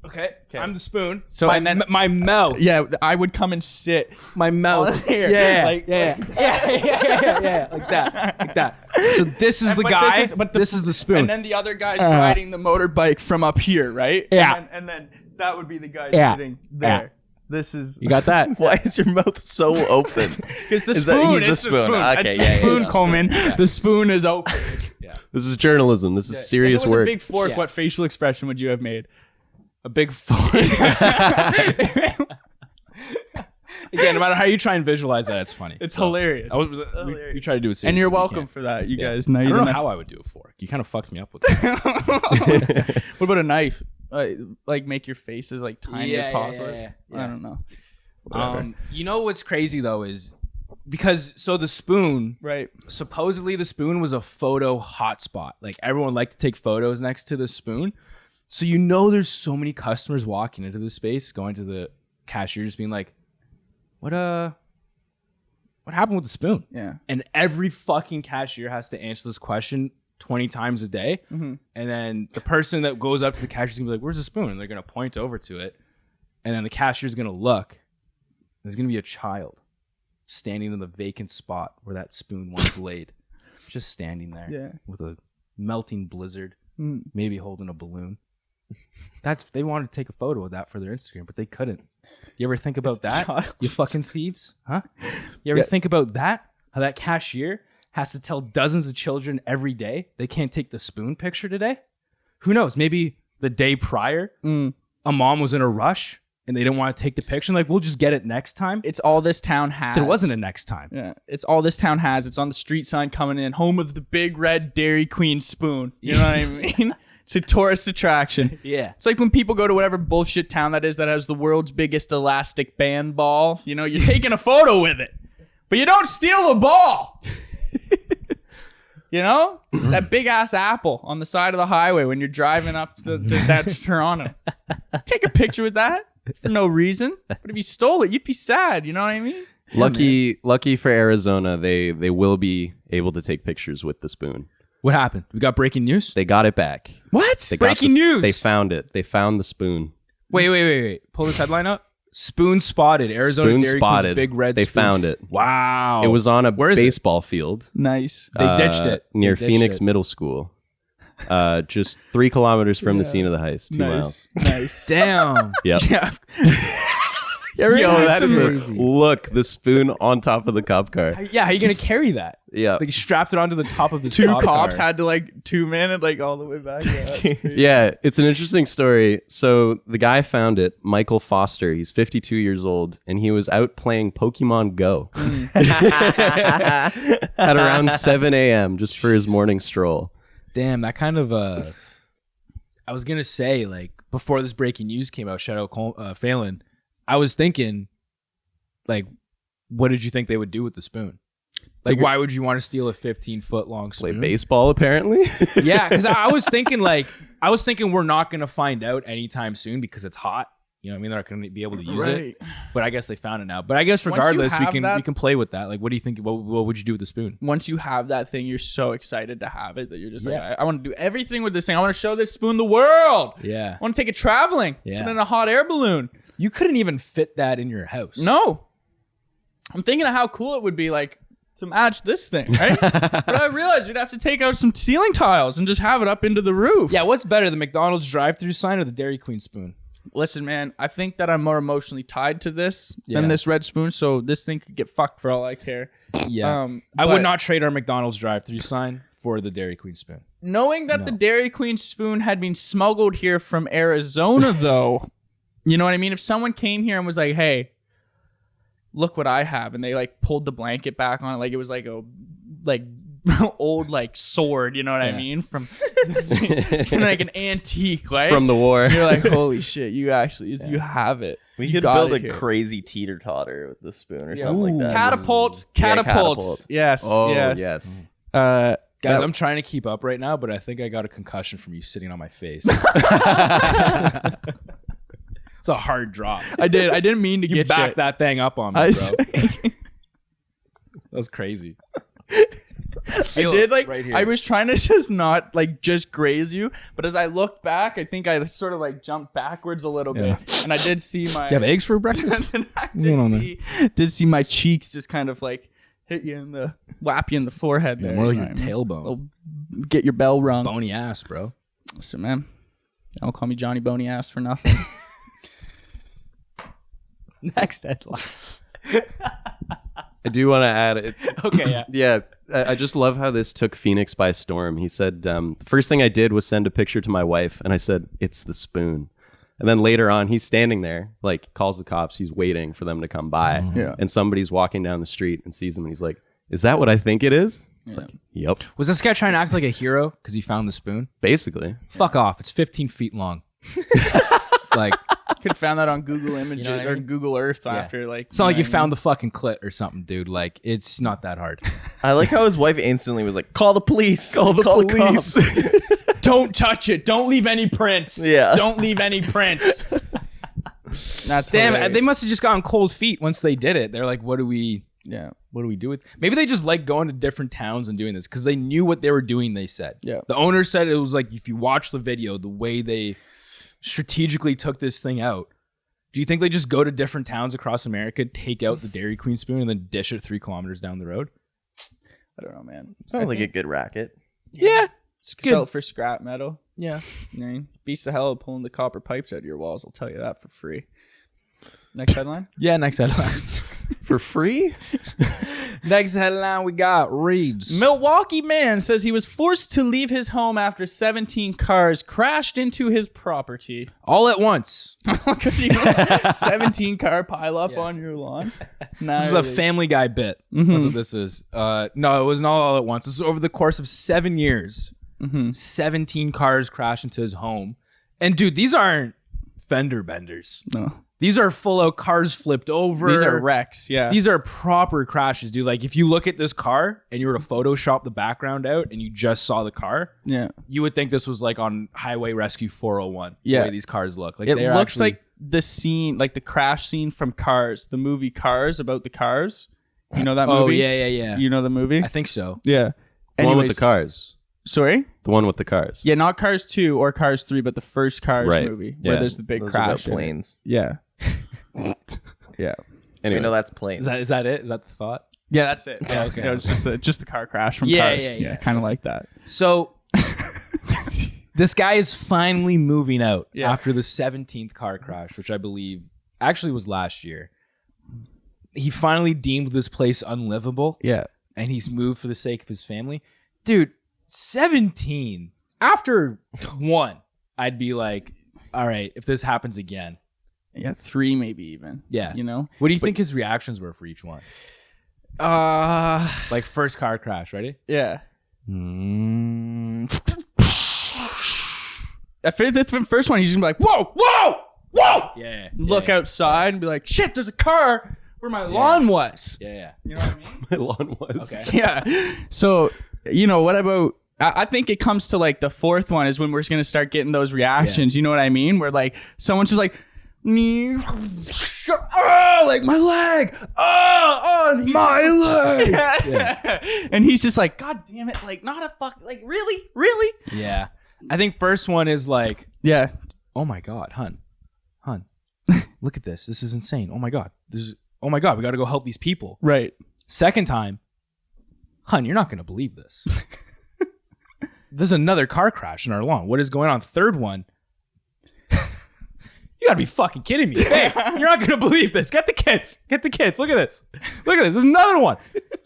Okay. I'm the spoon. So and then my mouth. Yeah, I would come and sit. My mouth. Here. Yeah. Like, Yeah. Like that. So this is the guy. This is the spoon. And then the other guy's riding the motorbike from up here, right? Yeah. And then that would be the guy sitting there. Yeah. This is... You got that? Why is your mouth so open? Because the spoon is the spoon. Okay, That's the spoon, Coleman. Yeah. The spoon is open. Yeah. This is journalism. This is serious if it was work. A big fork, what facial expression would you have made? A big fork. Again, no matter how you try and visualize that, it's funny. It's hilarious. We try to do it seriously. And you're welcome for that, you guys. No, I don't know how I would do a fork. You kind of fucked me up with that. What about a knife? Like make your face as like tiny as possible. Yeah. I don't know. You know what's crazy though is because the spoon, right? Supposedly the spoon was a photo hotspot. Like everyone liked to take photos next to the spoon. So there's so many customers walking into this space, going to the cashier, just being like, "What happened with the spoon?" Yeah. And every fucking cashier has to answer this question 20 times a day. Mm-hmm. And then the person that goes up to the cashier is gonna be like, "Where's the spoon?" And they're gonna point over to it. And then the cashier's gonna look. There's gonna be a child standing in the vacant spot where that spoon once laid. Just standing there with a melting blizzard, maybe holding a balloon. They wanted to take a photo of that for their Instagram, but they couldn't. You ever think about that? You fucking thieves? Huh? You ever think about that? How that cashier has to tell dozens of children every day they can't take the spoon picture today? Who knows? Maybe the day prior, a mom was in a rush and they didn't want to take the picture. Like, we'll just get it next time. It's all this town has. There wasn't a next time. Yeah, it's all this town has. It's on the street sign coming in. Home of the big red Dairy Queen spoon. You know what I mean? It's a tourist attraction. Yeah. It's like when people go to whatever bullshit town that is that has the world's biggest elastic band ball. You know, you're taking a photo with it, but you don't steal the ball. You know? That big ass apple on the side of the highway when you're driving up to that's Toronto. Take a picture with that for no reason. But if you stole it, you'd be sad. You know what I mean? Lucky for Arizona, they will be able to take pictures with the spoon. What happened? We got breaking news? They got it back. What? Breaking news. They found it. They found the spoon. Wait. Pull this headline up. Spoon spotted. Arizona spoon Dairy spotted. Queen's big red They spoon. found it. Wow. It was on a baseball field. Nice. They ditched it. Near Phoenix Middle School. Just 3 kilometers from the scene of the heist. 2 miles. Nice. Damn. Yep. Yeah. Yo, that is look, the spoon on top of the cop car. Yeah, how are you going to carry that? Yeah. Like, strapped it onto the top of the Two cop cops car. had to like 2 minutes, like all the way back. Yeah, it's an interesting story. So the guy found it, Michael Foster. He's 52 years old, and he was out playing Pokemon Go at around 7 a.m. just for his morning stroll. Damn, that kind of I was gonna say, like, before this breaking news came out, shout out Phelan, I was thinking, like, what did you think they would do with the spoon? Like, why would you want to steal a 15-foot long spoon? Play baseball, apparently. Yeah, because I was thinking we're not going to find out anytime soon because it's hot. You know what I mean? They're not going to be able to use it. But I guess they found it now. But I guess regardless, we can play with that. Like, what do you think? What would you do with the spoon? Once you have that thing, you're so excited to have it that you're just like, I want to do everything with this thing. I want to show this spoon the world. Yeah. I want to take it traveling. Yeah. And in a hot air balloon. You couldn't even fit that in your house. No. I'm thinking of how cool it would be, like, to match this thing, right? But I realized you'd have to take out some ceiling tiles and just have it up into the roof. Yeah, what's better, the McDonald's drive-through sign or the Dairy Queen spoon? Listen, man, I think that I'm more emotionally tied to this than this red spoon, so this thing could get fucked for all I care. Yeah. I would not trade our McDonald's drive-through sign for the Dairy Queen spoon. Knowing that the Dairy Queen spoon had been smuggled here from Arizona, though, you know what I mean? If someone came here and was like, hey, look what I have, and they like pulled the blanket back on it like it was like a old like sword, you know what I mean, from like an antique, right? From the war. You're like, holy shit, you actually you have it. We You could got build it a here. crazy teeter-totter with the spoon or something like that. Catapults. catapult. Yes. Oh, yes. yes. Guys, I'm trying to keep up right now, but I think I got a concussion from you sitting on my face. It's a hard drop. I didn't mean to You get backed you. that thing up on me, bro. That was crazy. I did like right here. I was trying to just not like just graze you, but as I looked back, I think I sort of like jumped backwards a little bit, and I did see my. You have eggs for breakfast? I did see my cheeks just kind of like hit you in the whap you in the forehead. Yeah, there, more like you your know what I mean? tailbone. Get your bell rung. Bony ass, bro. So man, don't call me Johnny Boney Ass for nothing. Next headline. I do want to add it. Okay, yeah. Yeah, I just love how this took Phoenix by storm. He said, the first thing I did was send a picture to my wife, and I said, it's the spoon. And then later on, he's standing there, like, calls the cops. He's waiting for them to come by. Yeah. And somebody's walking down the street and sees him, and he's like, is that what I think it is? It's like, yep. Was this guy trying to act like a hero because he found the spoon? Basically. Fuck off. It's 15 feet long. Like, Could have found that on Google Images You know what I or mean? Google Earth after like. it's not like you found the fucking clit or something, dude. Like, it's not that hard. I like how his wife instantly was like, call the police. Call the police. Don't touch it. Don't leave any prints. Yeah. Don't leave any prints. That's Damn, hilarious. they must have just gotten cold feet once they did it. They're like, what do we do with? Maybe they just like going to different towns and doing this because they knew what they were doing. They said, Yeah. The owner said it was like, if you watch the video, the way they strategically took this thing out. Do you think they just go to different towns across America, take out the Dairy Queen spoon, and then dish it 3 kilometers down the road? I don't know, man. Sounds like a good racket. Yeah, it's good. Sell it for scrap metal. Yeah. You know, what I mean? Beats the hell out of pulling the copper pipes out of your walls. I'll tell you that for free. Next headline. Yeah, next headline. For free? Next headline, we got Reese. Milwaukee man says he was forced to leave his home after 17 cars crashed into his property. All at once. 17 car pileup on your lawn. This is a Family Guy bit. That's what this is. No, it was not all at once. This is over the course of 7 years. 17 cars crashed into his home. And dude, these aren't fender benders. No. These are full of cars flipped over. These are wrecks, yeah. These are proper crashes, dude. Like, if you look at this car and you were to Photoshop the background out and you just saw the car, you would think this was like on Highway Rescue 401. Yeah. The way these cars look. Like, It they're looks actually- like the scene, like the crash scene from Cars, the movie Cars, about the cars. You know that movie? Oh, yeah. You know the movie? I think so. Yeah. The one with Anyways, the cars. Sorry? The one with the cars. Yeah, not Cars 2 or Cars 3, but the first Cars Right. movie where Yeah. there's the big Those are about crash. in it. planes. Yeah. Yeah. Anyway, I know that's planes. Is that it? Is that the thought? Yeah, that's it. Yeah, okay. Yeah, it's just the car crash from Yeah, Cars. yeah. Kind of like that. So this guy is finally moving out Yeah. after the 17th car crash, which I believe actually was last year. He finally deemed this place unlivable. Yeah. And he's moved for the sake of his family. Dude, 17. After 1, I'd be like, all right, if this happens again. Yeah, 3 maybe even. Yeah. You know? What do you think his reactions were for each one? Like first car crash, ready? Yeah. And the first one, he's gonna be like, whoa. Yeah. Look outside and be like, shit, there's a car where my lawn was. Yeah. You know what I mean? My lawn was. Okay. Yeah. So, what about, I think it comes to like the fourth one is when we're going to start getting those reactions. You know what I mean? Where like someone's just like, oh, like my leg. Oh, my leg. Yeah. And he's just like, God damn it. Like, not a fuck. Like, really? Yeah. I think first one is like, Yeah. oh my God, hun, look at this. This is insane. Oh my God. Oh my God, we got to go help these people. Right. Second time, hun, you're not going to believe this. There's another car crash in our lawn. What is going on? Third one, you got to be fucking kidding me. Babe, you're not going to believe this. Get the kids. Look at this. There's another one.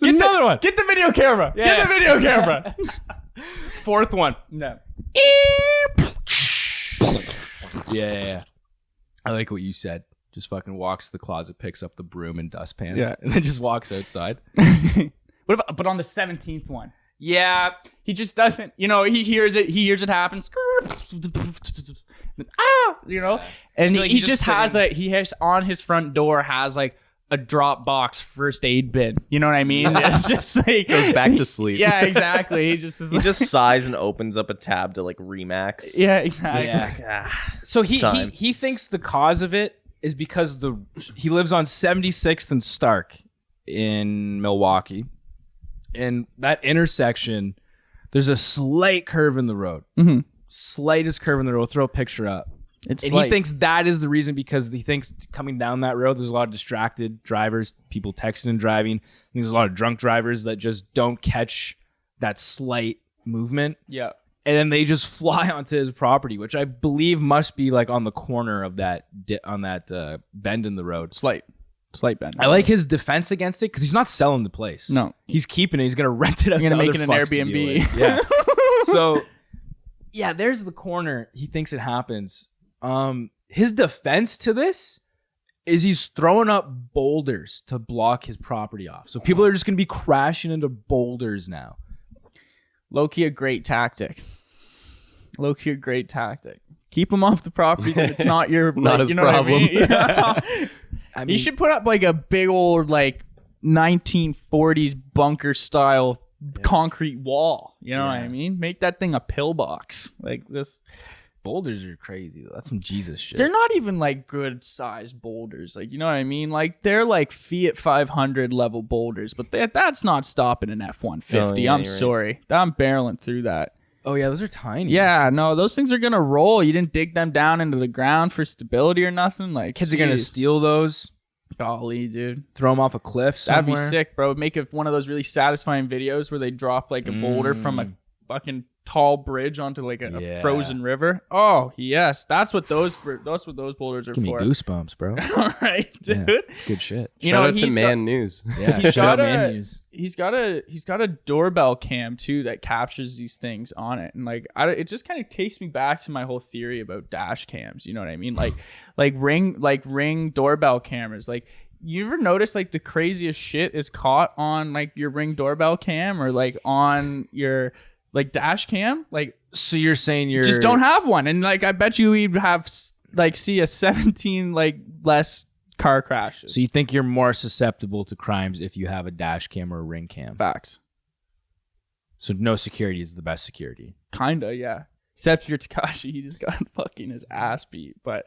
Another one. Get the video camera. Yeah. Get the video camera. Fourth one. No. Yeah. I like what you said. Just fucking walks to the closet, picks up the broom and dustpan. Yeah. And then just walks outside. What about, but on the 17th one? Yeah, he just doesn't, he hears it happen. And like he he's just just has he has on his front door has like a Dropbox first aid bin. You know what I mean? It's just like Goes back to sleep. Yeah, exactly. He just is He just sighs and opens up a tab to like Remax. yeah, exactly. Yeah. So he thinks the cause of it is because he lives on 76th and Stark in Milwaukee. And that intersection, there's a slight curve in the road. Mm-hmm. Slightest curve in the road. Throw a picture up. It's and he thinks that is the reason because he thinks coming down that road, there's a lot of distracted drivers, people texting and driving. There's a lot of drunk drivers that just don't catch that slight movement. Yeah. And then they just fly onto his property, which I believe must be like on the corner of that bend in the road. Slight bend. I like his defense against it because he's not selling the place. No. He's keeping it. He's going to rent it out You're to gonna other make it an fucks to Airbnb. deal with. Yeah. So, yeah, there's the corner. He thinks it happens. His defense to this is he's throwing up boulders to block his property off. So people are just going to be crashing into boulders now. Low-key a great tactic. Keep him off the property. Then it's not your not his problem. I mean, You should put up like a big old like 1940s bunker style concrete wall. You know what I mean? Make that thing a pillbox like this. boulders are crazy though. That's some Jesus shit. They're not even like good sized boulders. Like, you know what I mean? Like they're like Fiat 500 level boulders, but that's not stopping an F-150. Oh, yeah, I'm you're sorry. I'm barreling through that. Oh yeah, those are tiny. Yeah, no, those things are gonna roll. You didn't dig them down into the ground for stability or nothing. Like Kids are gonna geez. steal those, Golly, dude. throw them off a cliff somewhere. That'd be sick, bro. Make it one of those really satisfying videos where they drop like a boulder from a fucking tall bridge onto like a frozen river. Oh yes, that's what those boulders are Give me for. goosebumps, bro. All right, dude. Yeah, it's good shit. Shout out to Man News. Yeah, He's shout out got Man a- News. He's got a doorbell cam too that captures these things on it, and like it just kind of takes me back to my whole theory about dash cams. You know what I mean? Like ring doorbell cameras. Like, you ever notice like the craziest shit is caught on like your Ring doorbell cam or like on your like dash cam? Like, So you're saying you're just don't have one, and like I bet you we'd have like see a 17 like less car crashes. So you think you're more susceptible to crimes if you have a dash cam or a Ring cam? Facts. So no security is the best security. Kinda, yeah. Except for your Takashi, he just got fucking his ass beat. But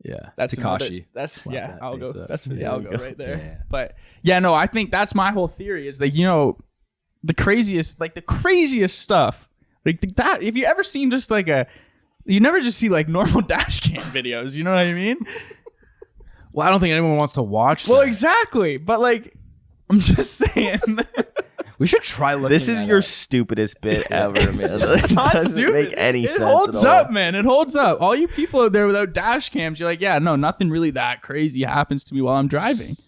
Yeah, that's Takashi. another- that's Slap yeah. that I'll go. face up. That's for the There we algo go. right there. Yeah. But yeah, no, I think that's my whole theory. Is like, the craziest stuff. Like that. If you ever seen just like you never just see like normal dash cam videos. You know what I mean? Well, I don't think anyone wants to watch Well, that. exactly. But like, I'm just saying. We should try looking This is that your up. stupidest bit ever, man. It Not doesn't stupid. make any it sense holds at all. up, man. It holds up. All you people out there without dash cams, you're like, yeah, no, nothing really that crazy happens to me while I'm driving.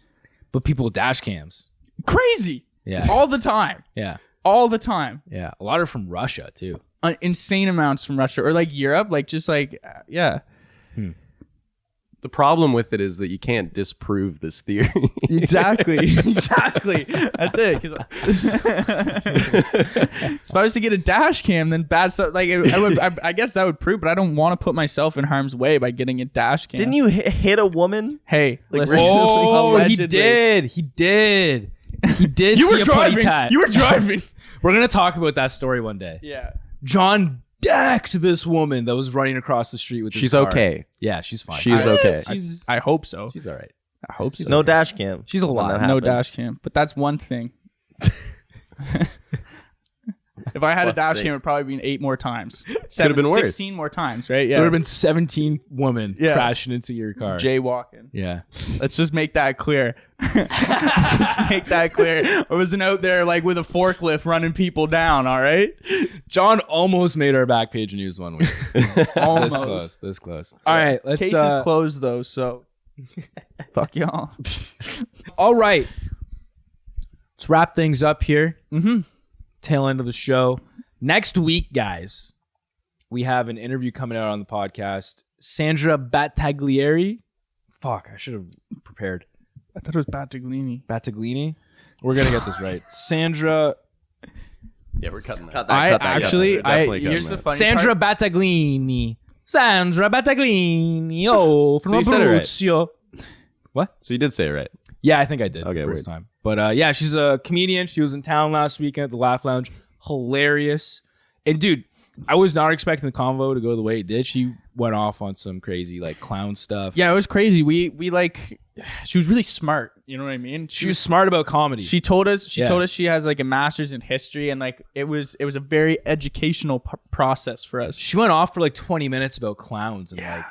But people with dash cams. Crazy. Yeah. All the time. Yeah. All the time. Yeah. A lot are from Russia too. Insane amounts from Russia or like Europe. Like just like, yeah. The problem with it is that you can't disprove this theory. Exactly. That's it. 'Cause if I was to get a dash cam, then bad stuff. Like I guess that would prove, but I don't want to put myself in harm's way by getting a dash cam. Didn't you hit a woman? Hey, listen. Oh, he allegedly. did. He did. He did. You see were a driving. putty tat. You were driving. We're gonna talk about that story one day. Yeah. John decked this woman that was running across the street with. She's his car. okay. Yeah, she's fine. She's okay. I hope so. She's all right. I hope so. No dash cam. She's when alive. that No happened. dash cam. But that's one thing. If I had a Fuck's dash sake. cam, it'd probably been 8 more times. Could've been worse. 16 more times, right? There Yeah. would have been 17 women Yeah. crashing into your car. Jaywalking. Yeah. Let's just make that clear. Let's just make that clear. I wasn't out there like with a forklift running people down, all right? John almost made our back page news one week. Almost. This close. All right, let's Case is closed though, so fuck y'all. all right. Let's wrap things up here. Tail end of the show. Next week, guys, we have an interview coming out on the podcast. Sandra Battaglieri. Fuck, I should have prepared. I thought it was Battaglini. Battaglini? We're going to get this right. Sandra. Yeah, we're cutting that. Cut that. Cut that. We're definitely here's cutting the that. funny Sandra part. Battaglini. Sandra Battaglini. Oh, from So you said it right. Abruzzo. What? So you did say it right. Yeah, I think I did Okay, the first weird. time. But yeah, she's a comedian. She was in town last weekend at the Laugh Lounge. Hilarious. And dude, I was not expecting the convo to go the way it did. She went off on some crazy like clown stuff. Yeah, it was crazy. We like she was really smart. You know what I mean? She was smart about comedy. She told us Yeah. she has like a master's in history, and like it was a very educational process for us. She went off for like 20 minutes about clowns, and like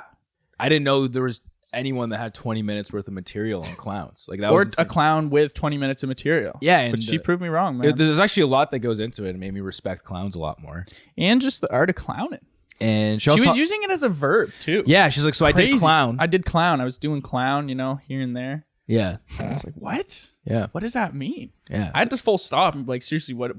I didn't know there was anyone that had 20 minutes worth of material on clowns. Like that Or was a insane. clown with 20 minutes of material. Yeah, and but she proved me wrong, man. There's actually a lot that goes into it and made me respect clowns a lot more. And just the art of clowning. And She was using it as a verb too. yeah, she's like, so I did Crazy. clown. I did clown. I was doing clown, here and there. yeah, I was like, what? yeah, What does that mean? yeah. I had to full stop and be like, seriously, what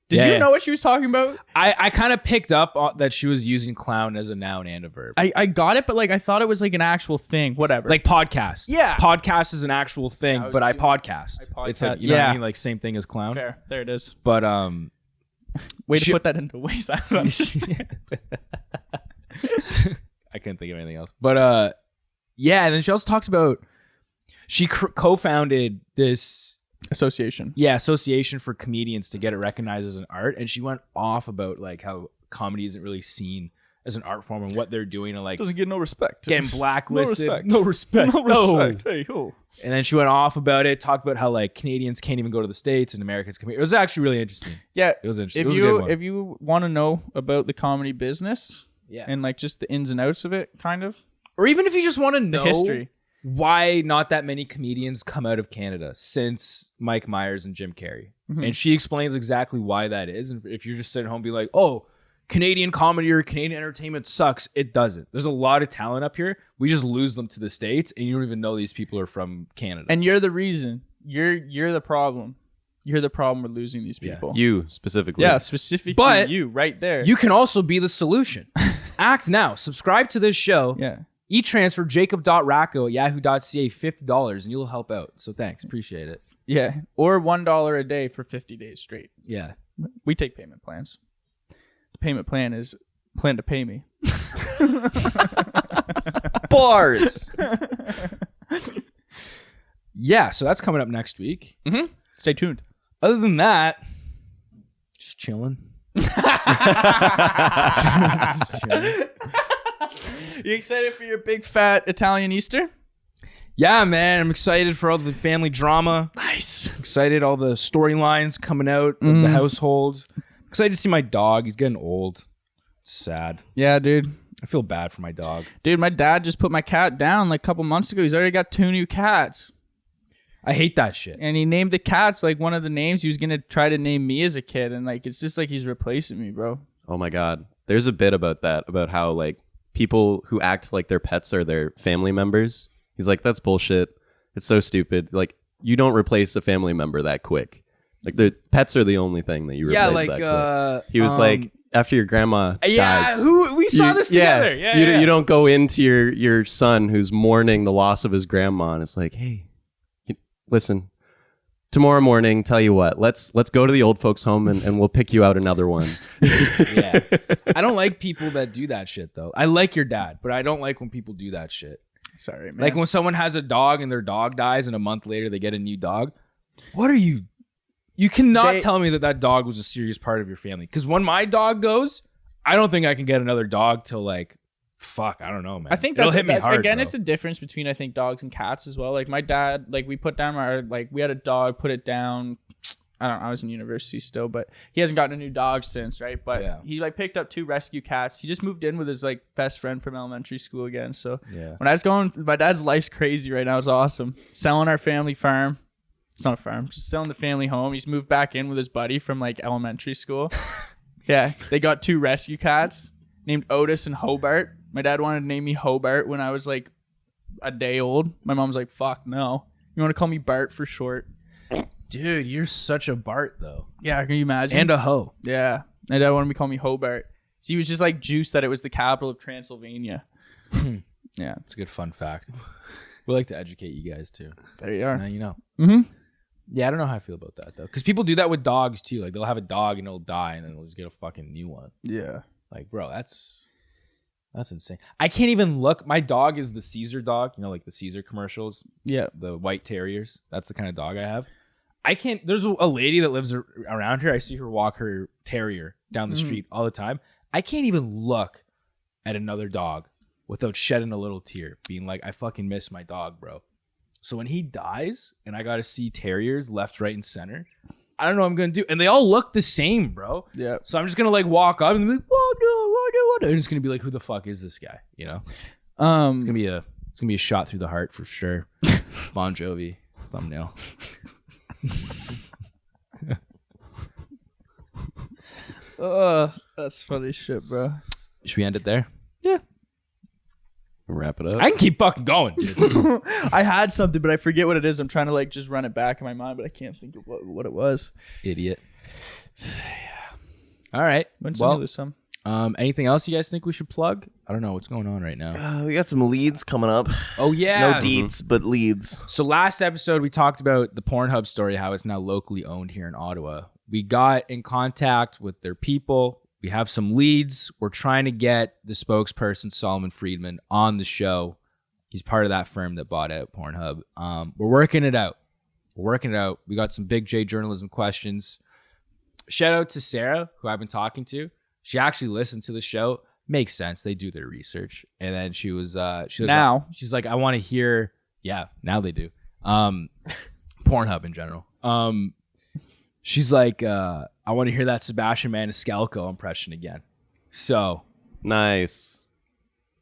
did Yeah, you yeah. know what she was talking about? I kind of picked up that she was using clown as a noun and a verb. I got it, but like I thought it was like an actual thing. Whatever. Like podcast. Yeah. Podcast is an actual thing, but I podcast. I It's like, podcast. you know what I Yeah. mean? Like same thing as clown. fair. There it is. But Way to She- put that into ways. I don't understand. I couldn't think of anything else. But yeah, and then she also talks about she co-founded this Association. association for comedians to get it recognized as an art, and she went off about like how comedy isn't really seen as an art form and what they're doing and like Doesn't get no respect. getting blacklisted. respect. No respect. No respect. Hey, ho. And then she went off about it, talked about how like Canadians can't even go to the States and Americans come here. It was actually really interesting. Yeah. It was interesting. If it was a good one. if you want to know about the comedy business yeah. and like just the ins and outs of it, kind of Or even if you just want to the know history. why not that many comedians come out of Canada since Mike Myers and Jim Carrey. Mhm. And she explains exactly why that is. And if you're just sitting home being like, oh, Canadian comedy or Canadian entertainment sucks, it doesn't. There's a lot of talent up here. We just lose them to the States, and you don't even know these people are from Canada. And you're the reason. You're the problem. You're the problem with losing these Yeah. people. You specifically. Yeah, specifically But you right there. you can also be the solution. Act now. Subscribe to this show. Yeah. E-transfer jacob.racco@yahoo.ca $50 and you'll help out. So thanks. Appreciate it. Yeah. Or $1 a day for 50 days straight. Yeah. We take payment plans. The payment plan is plan to pay me. Bars. Yeah. So that's coming up next week. Stay tuned. Other than that, just chilling. You excited for your big fat Italian Easter? Yeah, man. I'm excited for all the family drama. Nice. Excited all the storylines coming out of the household. Excited to see my dog. He's getting old. It's sad. Yeah, dude. I feel bad for my dog. Dude, my dad just put my cat down like a couple months ago. He's already got 2 new cats. I hate that shit. And he named the cats like one of the names he was going to try to name me as a kid. And like, it's just like he's replacing me, bro. Oh my God. There's a bit about that, about how like people who act like their pets are their family members. He's like, that's bullshit. It's so stupid. Like, you don't replace a family member that quick. Like, the pets are the only thing that you replace that quick. He was like, after your grandma dies. We saw this together. You don't go into your son who's mourning the loss of his grandma, and it's like, hey, listen, tomorrow morning, tell you what, let's go to the old folks home and we'll pick you out another one. Yeah. I don't like people that do that shit though. I like your dad, but I don't like when people do that shit. Sorry, man. Like when someone has a dog and their dog dies and a month later they get a new dog. What are you? You cannot tell me that dog was a serious part of your family. Because when my dog goes, I don't think I can get another dog till like, fuck, I don't know, man. I think It'll hit me hard, again, bro. it's a difference between, I think, dogs and cats as well. Like my dad, like we put down we had a dog, put it down. I don't know, I was in university still, but he hasn't gotten a new dog since, right? But he like picked up 2 rescue cats. He just moved in with his like best friend from elementary school again. So when I was going, my dad's life's crazy right now. It's awesome. Selling our family farm. It's not a farm. Just selling the family home. He's moved back in with his buddy from like elementary school. Yeah, they got 2 rescue cats named Otis and Hobart. My dad wanted to name me Hobart when I was like a day old. My mom's like, fuck no. You want to call me Bart for short? Dude, you're such a Bart though. Yeah, can you imagine? And a hoe. Yeah. My dad wanted me to call me Hobart. So he was just like juiced that it was the capital of Transylvania. Yeah. It's a good fun fact. We like to educate you guys too. There you are. Now you know. Mm-hmm. Yeah, I don't know how I feel about that though. Because people do that with dogs too. Like they'll have a dog and it'll die and then they'll just get a fucking new one. Yeah. Like, bro, that's insane. I can't even look. My dog is the Caesar dog. You know, like the Caesar commercials. Yeah. The white terriers. That's the kind of dog I have. I can't. There's a lady that lives around here. I see her walk her terrier down the street all the time. I can't even look at another dog without shedding a little tear, being like, I fucking miss my dog, bro. So when he dies and I got to see terriers left, right, and center, I don't know what I'm going to do. And they all look the same, bro. Yeah. So I'm just going to like walk up and be like, whoa, no. And it's going to be like, who the fuck is this guy? You know? It's going to be a shot through the heart for sure. Bon Jovi thumbnail. That's funny shit, bro. Should we end it there? Yeah. Wrap it up. I can keep fucking going, dude. I had something, but I forget what it is. I'm trying to like just run it back in my mind, but I can't think of what it was. Idiot. All right. Well, some. Anything else you guys think we should plug? I don't know what's going on right now. We got some leads coming up. Oh yeah, no deets, but leads. So last episode we talked about the Pornhub story, how it's now locally owned here in Ottawa. We got in contact with their people. We have some leads. We're trying to get the spokesperson Solomon Friedman on the show. He's part of that firm that bought out Pornhub. We're working it out. We got some big J journalism questions. Shout out to Sarah, who I've been talking to. She actually listened to the show. Makes sense. They do their research. And then she was she's like, I want to hear. Yeah, now they do. Pornhub in general. She's like, I want to hear that Sebastian Maniscalco impression again. So nice.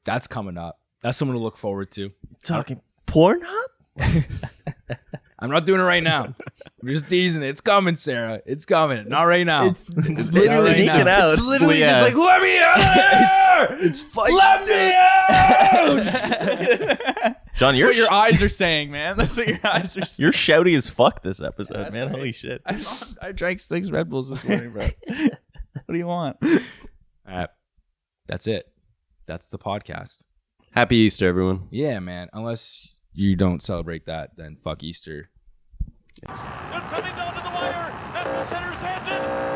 That's coming up. That's something to look forward to. Talking Pornhub? I'm not doing it right now. I'm just teasing it. It's coming, Sarah. It's coming. Not right now. It's literally sneaking out. It's literally just like, let me out of here! It's fighting. Let me out! John, That's what your eyes are saying, man. That's what your eyes are saying. You're shouty as fuck this episode, That's man. right. Holy shit. I drank 6 Red Bulls this morning, bro. What do you want? All right. That's it. That's the podcast. Happy Easter, everyone. Yeah, man. Unless you don't celebrate that, then fuck Easter. They're coming down to the wire. At the center, Sandin.